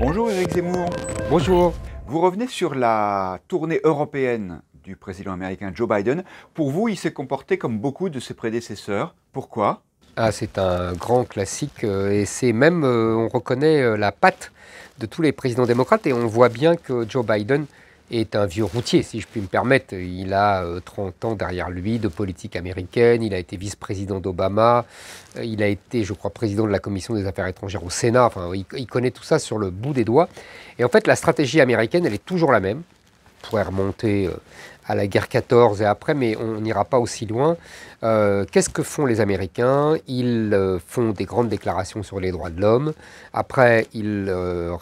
Bonjour Éric Zemmour. Bonjour. Vous revenez sur la tournée européenne du président américain Joe Biden. Pour vous, il s'est comporté comme beaucoup de ses prédécesseurs. Pourquoi? C'est un grand classique et c'est même, on reconnaît la patte de tous les présidents démocrates et on voit bien que Joe Biden est un vieux routier, si je puis me permettre. Il a 30 ans derrière lui de politique américaine, il a été vice-président d'Obama, il a été, je crois, président de la Commission des Affaires étrangères au Sénat, enfin, il connaît tout ça sur le bout des doigts. Et en fait, la stratégie américaine, elle est toujours la même. On pourrait remonter à la guerre 14 et après, mais on n'ira pas aussi loin. Qu'est-ce que font les Américains? Ils font des grandes déclarations sur les droits de l'homme. Après, ils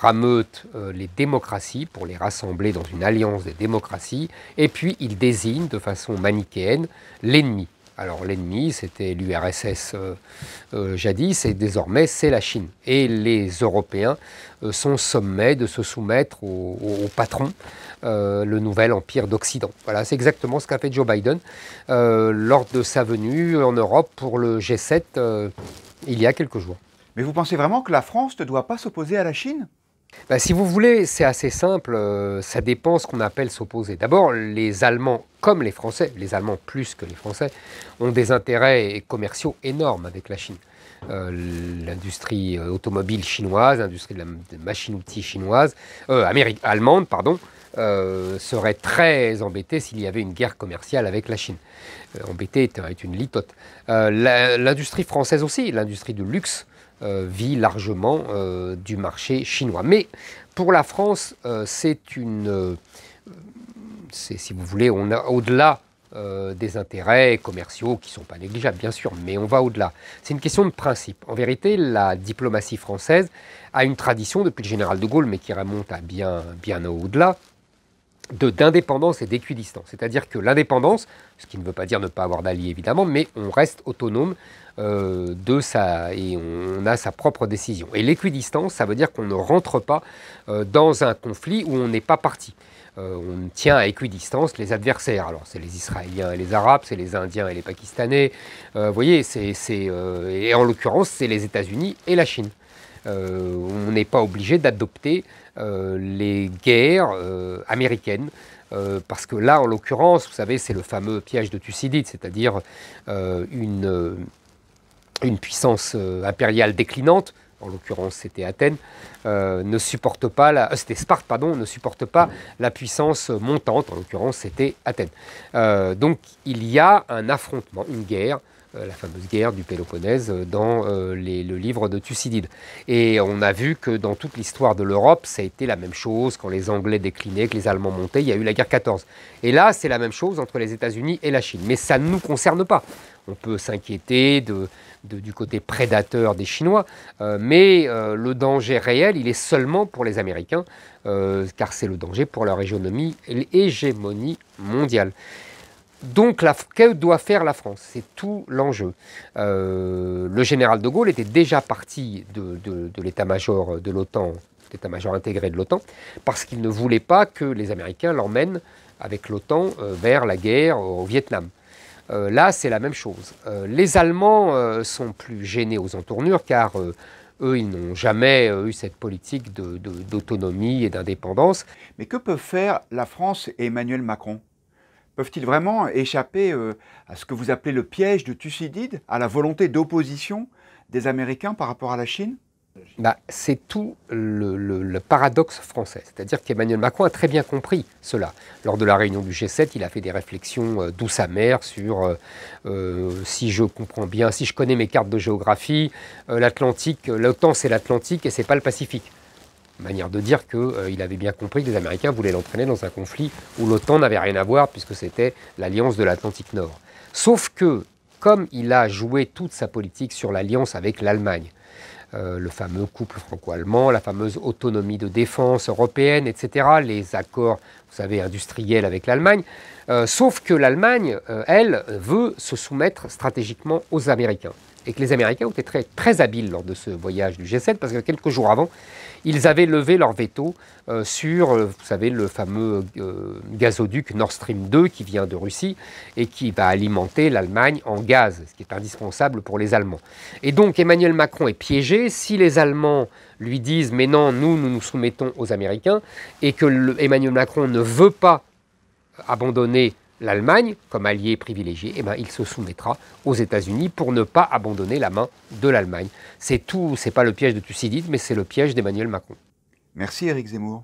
rameutent les démocraties pour les rassembler dans une alliance des démocraties. Et puis, ils désignent de façon manichéenne l'ennemi. Alors l'ennemi, c'était l'URSS jadis, et désormais c'est la Chine. Et les Européens sont sommés de se soumettre au patron, le nouvel empire d'Occident. Voilà, c'est exactement ce qu'a fait Joe Biden lors de sa venue en Europe pour le G7 il y a quelques jours. Mais vous pensez vraiment que la France ne doit pas s'opposer à la Chine? Si vous voulez, c'est assez simple, ça dépend ce qu'on appelle s'opposer. D'abord, les Allemands, comme les Français, les Allemands plus que les Français, ont des intérêts commerciaux énormes avec la Chine. L'industrie automobile chinoise, l'industrie de la machine-outil chinoise, allemande, pardon, serait très embêtée s'il y avait une guerre commerciale avec la Chine. Embêtée est une litote. L'industrie française aussi, l'industrie de luxe, vit largement du marché chinois. Mais pour la France, si vous voulez, on a au-delà des intérêts commerciaux qui ne sont pas négligeables, bien sûr, mais on va au-delà. C'est une question de principe. En vérité, la diplomatie française a une tradition depuis le général de Gaulle, mais qui remonte à bien au-delà, d'indépendance et d'équidistance. C'est-à-dire que l'indépendance, ce qui ne veut pas dire ne pas avoir d'alliés évidemment, mais on reste autonome et on a sa propre décision. Et l'équidistance, ça veut dire qu'on ne rentre pas dans un conflit où on n'est pas parti. On tient à équidistance les adversaires. Alors c'est les Israéliens et les Arabes, c'est les Indiens et les Pakistanais. Vous voyez, et en l'occurrence, c'est les États-Unis et la Chine. On n'est pas obligé d'adopter les guerres américaines. Parce que là, en l'occurrence, vous savez, c'est le fameux piège de Thucydide, c'est-à-dire une puissance impériale déclinante, en l'occurrence c'était Athènes, ne supporte pas c'était Sparte, pardon, ne supporte pas la puissance montante, en l'occurrence c'était Athènes. Donc il y a un affrontement, une guerre, la fameuse guerre du Péloponnèse dans le livre de Thucydide. Et on a vu que dans toute l'histoire de l'Europe, ça a été la même chose. Quand les Anglais déclinaient, que les Allemands montaient, il y a eu la guerre 14. Et là, c'est la même chose entre les États-Unis et la Chine. Mais ça ne nous concerne pas. On peut s'inquiéter du côté prédateur des Chinois, mais le danger réel, il est seulement pour les Américains, car c'est le danger pour leur hégémonie mondiale. Donc, que doit faire la France? C'est tout l'enjeu. Le général de Gaulle était déjà parti de l'état-major de l'OTAN, l'état-major intégré de l'OTAN, parce qu'il ne voulait pas que les Américains l'emmènent avec l'OTAN vers la guerre au Vietnam. Là, c'est la même chose. Les Allemands sont plus gênés aux entournures, car eux, ils n'ont jamais eu cette politique d'autonomie et d'indépendance. Mais que peuvent faire la France et Emmanuel Macron? Peuvent-ils vraiment échapper à ce que vous appelez le piège de Thucydide, à la volonté d'opposition des Américains par rapport à la Chine? C'est tout le paradoxe français. C'est-à-dire qu'Emmanuel Macron a très bien compris cela. Lors de la réunion du G7, il a fait des réflexions douces amères sur, si je comprends bien, si je connais mes cartes de géographie, l'Atlantique, l'OTAN c'est l'Atlantique et c'est pas le Pacifique. Manière de dire qu'il avait bien compris que les Américains voulaient l'entraîner dans un conflit où l'OTAN n'avait rien à voir puisque c'était l'alliance de l'Atlantique Nord. Sauf que, comme il a joué toute sa politique sur l'alliance avec l'Allemagne, le fameux couple franco-allemand, la fameuse autonomie de défense européenne, etc., les accords, vous savez, industriels avec l'Allemagne, sauf que l'Allemagne, elle, veut se soumettre stratégiquement aux Américains. et que les Américains ont été très, très habiles lors de ce voyage du G7, parce que quelques jours avant, ils avaient levé leur veto sur, vous savez, le fameux gazoduc Nord Stream 2 qui vient de Russie et qui va alimenter l'Allemagne en gaz, ce qui est indispensable pour les Allemands. Et donc Emmanuel Macron est piégé. Si les Allemands lui disent « mais non, nous nous soumettons aux Américains » et que Emmanuel Macron ne veut pas abandonner l'Allemagne comme allié privilégié, eh ben, il se soumettra aux États-Unis pour ne pas abandonner la main de l'Allemagne. C'est tout, c'est pas le piège de Thucydide, mais c'est le piège d'Emmanuel Macron. Merci Éric Zemmour.